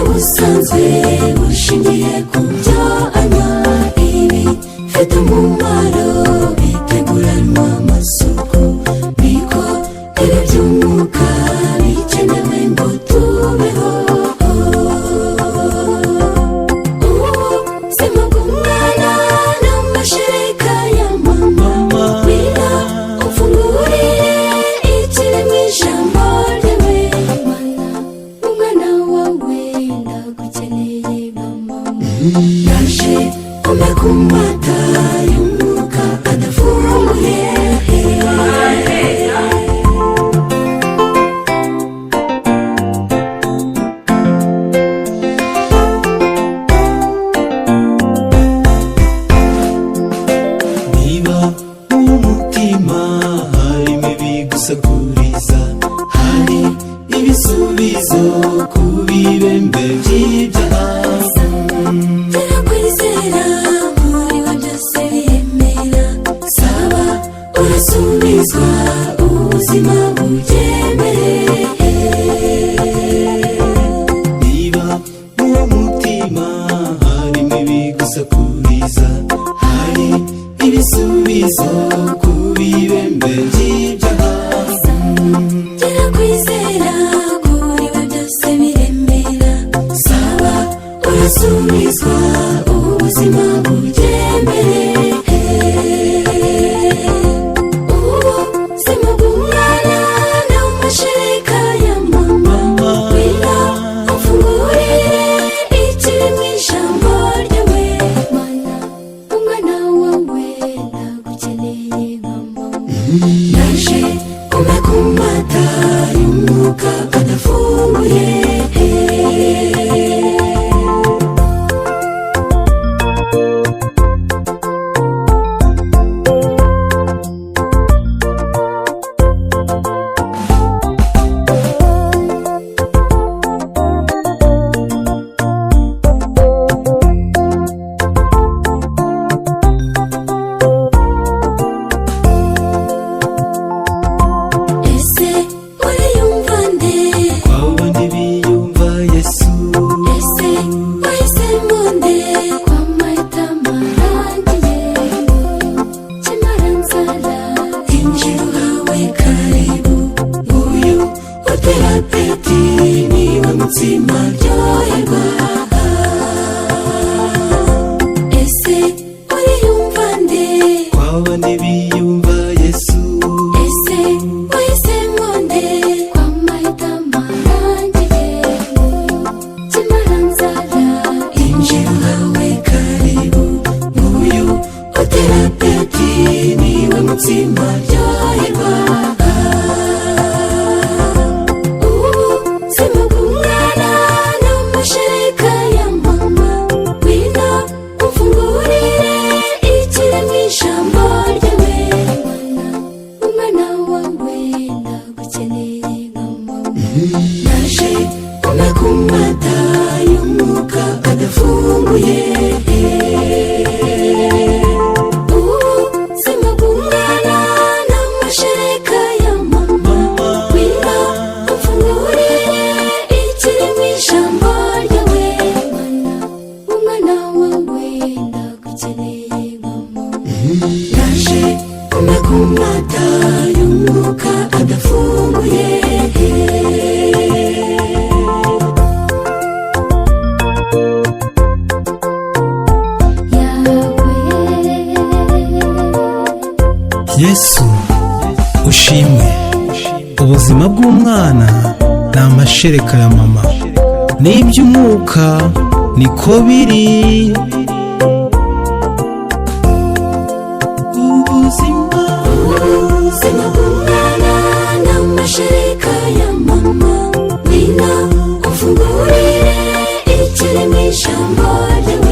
ubusanzwe bushingiye ku byo anywa, ibi bifite umumaro biteguranwa amasuku, niko ibi by'umwuka bikenewe ngo tubeho. Ubuzima bw'umwana n'amashereka ya mama, bira ufungurire ikiremwa ijambo ryawe. Umwana wawe ndagukeneye mama, yaje umpe ku mata y'umwuka adafunguye. Niba mu mutima harimo ibigusakuriza, hari ibisubizo ku bibembe by'ibyaha. Turakwizera muri we byose biremera, saba urasubizwa ubuzima bubyemere. Niba mu mutima harimo ibigusakuriza, hari ibisubizo ku bibembe by'ibyaha. Turakwizera muri we byose biremera, saba urasubizwa ubuzima bubyemere. Ubuzima bw'umwana n'amashereka ya mama, wira ufungurire ikiremwa ijambo ryawe. Umwana wawe ndagukeneye mama, yaje umpe ku mata y'umwuka adafunguye. Ese uriyumva nde? Kwabo bandi biyumva Yesu. Ese wahisemo nde? Kwa mahitamo arangiye, kimara nzara injira uhawe karibu. Nguyu utera apeti, niwe mutsima ryoherwa. Ese uriyumva nde? Kwabo bandi biyumva Yesu. Ese wahisemo nde? Kwa mahitamo arangiye, kimara nzara injira uhawe karibu. Nguyu utera apeti, niwe mutsima ryoherwa. Ubuzima bw'umwana n'amashereka ya mama, wira ufungurire ikiremwa ijambo ryawe. Umwana wawe ndagukeneye mama, yaje umpe ku mata y'umwuka adafunguye. Ubuzima bw'umwana n'amashereka ya mama, wira ufungurire ikiremwa ijambo ryawe. Umwana wawe ndagukeneye mama, yaje umpe ku mata y'umwuka adafunguye. Yesu ushimwe. Ubuzima bw'umwana ni amashereka ya mama, n'iby'umwuka niko biri. Ubuzima bw'umwana n'amashereka ya mama, wira ufungurire ikiremwa ijambo ryawe.